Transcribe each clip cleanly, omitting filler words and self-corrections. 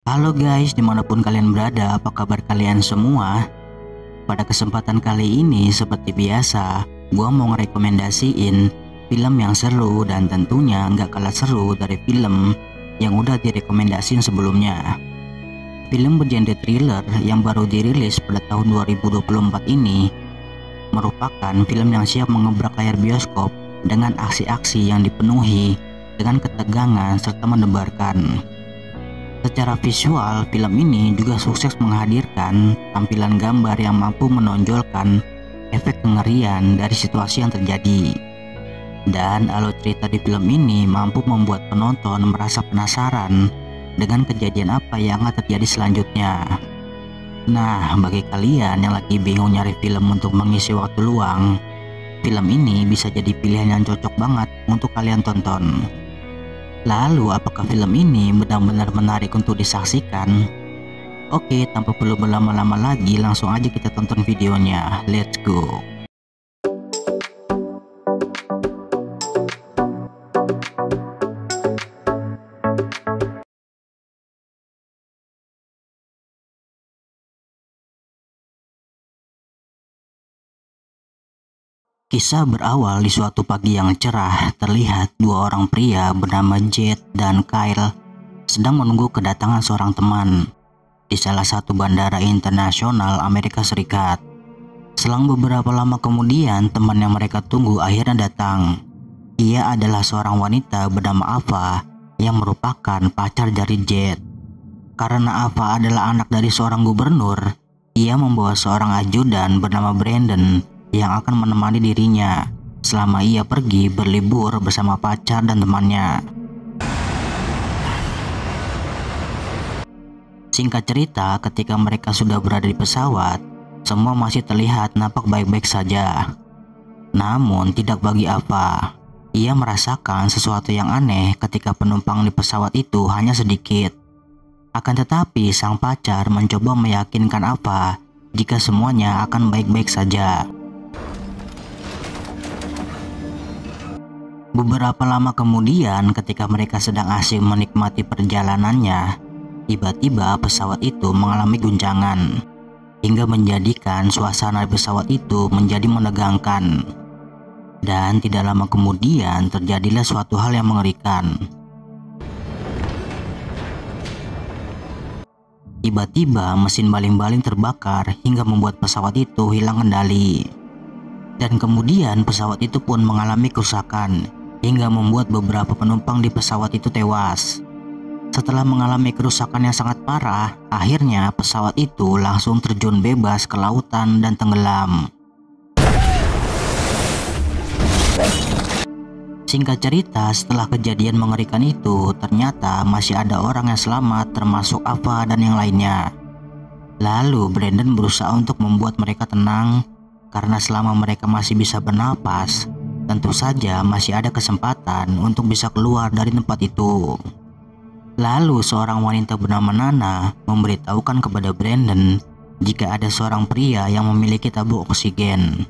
Halo guys, dimanapun kalian berada, apa kabar kalian semua? Pada kesempatan kali ini, seperti biasa, gua mau ngerekomendasiin film yang seru dan tentunya nggak kalah seru dari film yang udah direkomendasiin sebelumnya. Film bergenre thriller yang baru dirilis pada tahun 2024 ini merupakan film yang siap mengebrak layar bioskop dengan aksi-aksi yang dipenuhi dengan ketegangan serta mendebarkan. Secara visual, film ini juga sukses menghadirkan tampilan gambar yang mampu menonjolkan efek kengerian dari situasi yang terjadi. Dan alur cerita di film ini mampu membuat penonton merasa penasaran dengan kejadian apa yang akan terjadi selanjutnya. Nah, bagi kalian yang lagi bingung nyari film untuk mengisi waktu luang, film ini bisa jadi pilihan yang cocok banget untuk kalian tonton. Lalu, apakah film ini benar-benar menarik untuk disaksikan? Oke, tanpa perlu berlama-lama lagi, langsung aja kita tonton videonya. Let's go. Kisah berawal di suatu pagi yang cerah. Terlihat dua orang pria bernama Jet dan Kyle sedang menunggu kedatangan seorang teman di salah satu bandara internasional Amerika Serikat. Selang beberapa lama kemudian, teman yang mereka tunggu akhirnya datang. Ia adalah seorang wanita bernama Ava yang merupakan pacar dari Jet. Karena Ava adalah anak dari seorang gubernur, ia membawa seorang ajudan bernama Brandon yang akan menemani dirinya selama ia pergi berlibur bersama pacar dan temannya. Singkat cerita, ketika mereka sudah berada di pesawat, semua masih terlihat nampak baik-baik saja. Namun tidak bagi Ava. Ia merasakan sesuatu yang aneh ketika penumpang di pesawat itu hanya sedikit. Akan tetapi sang pacar mencoba meyakinkan Ava jika semuanya akan baik-baik saja. Beberapa lama kemudian, ketika mereka sedang asik menikmati perjalanannya, tiba-tiba pesawat itu mengalami guncangan hingga menjadikan suasana pesawat itu menjadi menegangkan. Dan tidak lama kemudian terjadilah suatu hal yang mengerikan. Tiba-tiba mesin baling-baling terbakar hingga membuat pesawat itu hilang kendali. Dan kemudian pesawat itu pun mengalami kerusakan hingga membuat beberapa penumpang di pesawat itu tewas. Setelah mengalami kerusakan yang sangat parah, akhirnya pesawat itu langsung terjun bebas ke lautan dan tenggelam. Singkat cerita, setelah kejadian mengerikan itu, ternyata masih ada orang yang selamat termasuk Ava dan yang lainnya. Lalu Brandon berusaha untuk membuat mereka tenang, karena selama mereka masih bisa bernapas, tentu saja masih ada kesempatan untuk bisa keluar dari tempat itu. Lalu seorang wanita bernama Nana memberitahukan kepada Brandon jika ada seorang pria yang memiliki tabung oksigen.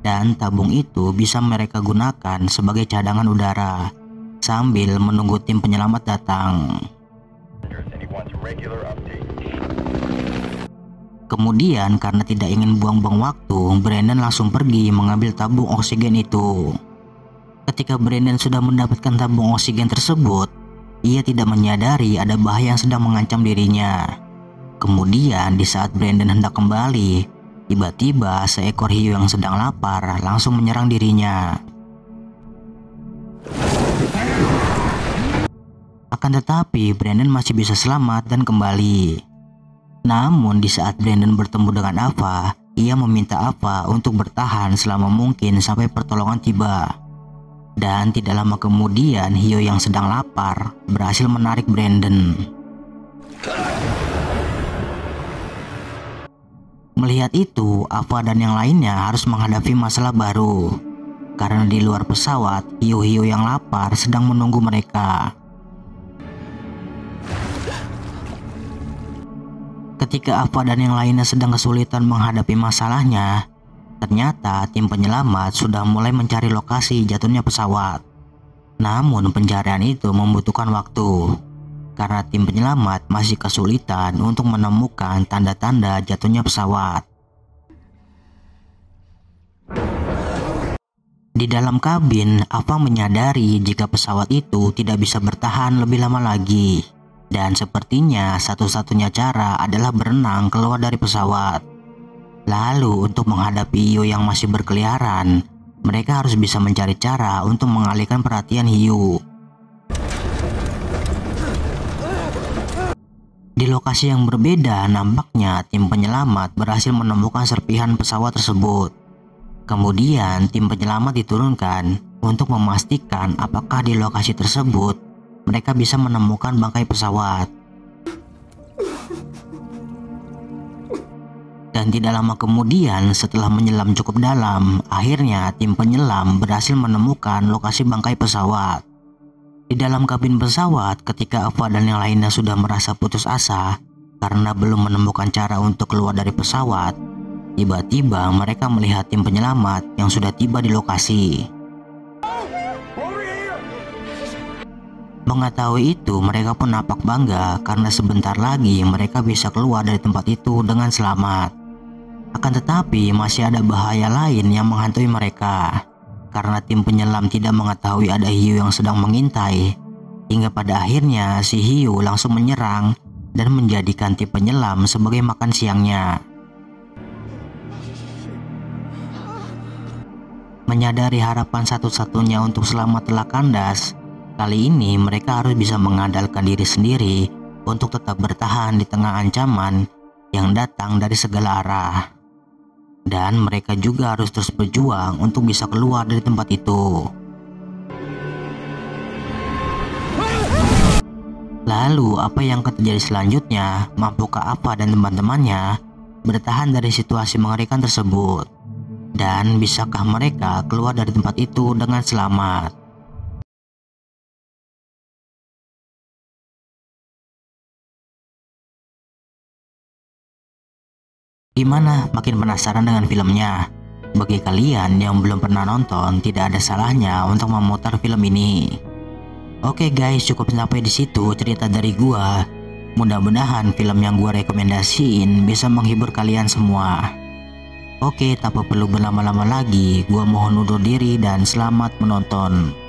Dan tabung itu bisa mereka gunakan sebagai cadangan udara sambil menunggu tim penyelamat datang. Kemudian karena tidak ingin buang-buang waktu, Brandon langsung pergi mengambil tabung oksigen itu. Ketika Brandon sudah mendapatkan tabung oksigen tersebut, ia tidak menyadari ada bahaya yang sedang mengancam dirinya. Kemudian di saat Brandon hendak kembali, tiba-tiba seekor hiu yang sedang lapar langsung menyerang dirinya. Akan tetapi Brandon masih bisa selamat dan kembali. Namun di saat Brandon bertemu dengan Ava, ia meminta Ava untuk bertahan selama mungkin sampai pertolongan tiba. Dan tidak lama kemudian hiu yang sedang lapar berhasil menarik Brandon. Melihat itu, Ava dan yang lainnya harus menghadapi masalah baru. Karena di luar pesawat, hiu-hiu yang lapar sedang menunggu mereka. Ketika Ava dan yang lainnya sedang kesulitan menghadapi masalahnya, ternyata tim penyelamat sudah mulai mencari lokasi jatuhnya pesawat. Namun pencarian itu membutuhkan waktu. karena tim penyelamat masih kesulitan untuk menemukan tanda-tanda jatuhnya pesawat. Di dalam kabin, Ava menyadari jika pesawat itu tidak bisa bertahan lebih lama lagi. Dan sepertinya satu-satunya cara adalah berenang keluar dari pesawat. Lalu untuk menghadapi hiu yang masih berkeliaran, mereka harus bisa mencari cara untuk mengalihkan perhatian hiu. Di lokasi yang berbeda, nampaknya tim penyelamat berhasil menemukan serpihan pesawat tersebut. Kemudian tim penyelamat diturunkan untuk memastikan apakah di lokasi tersebut mereka bisa menemukan bangkai pesawat. Dan tidak lama kemudian, setelah menyelam cukup dalam, akhirnya tim penyelam berhasil menemukan lokasi bangkai pesawat. Di dalam kabin pesawat, ketika Ava dan yang lainnya sudah merasa putus asa karena belum menemukan cara untuk keluar dari pesawat, tiba-tiba mereka melihat tim penyelamat yang sudah tiba di lokasi. Mengetahui itu, mereka pun nampak bangga karena sebentar lagi mereka bisa keluar dari tempat itu dengan selamat. Akan tetapi masih ada bahaya lain yang menghantui mereka. Karena tim penyelam tidak mengetahui ada hiu yang sedang mengintai, hingga pada akhirnya si hiu langsung menyerang dan menjadikan tim penyelam sebagai makan siangnya. Menyadari harapan satu-satunya untuk selamat telah kandas, kali ini mereka harus bisa mengandalkan diri sendiri untuk tetap bertahan di tengah ancaman yang datang dari segala arah. Dan mereka juga harus terus berjuang untuk bisa keluar dari tempat itu. Lalu apa yang akan terjadi selanjutnya? Mampukah Ava dan teman-temannya bertahan dari situasi mengerikan tersebut? Dan bisakah mereka keluar dari tempat itu dengan selamat? Gimana? Makin penasaran dengan filmnya? Bagi kalian yang belum pernah nonton, tidak ada salahnya untuk memutar film ini. Oke guys, cukup sampai di situ cerita dari gua. Mudah-mudahan film yang gua rekomendasiin bisa menghibur kalian semua. Oke, tanpa perlu berlama-lama lagi, gua mohon undur diri dan selamat menonton.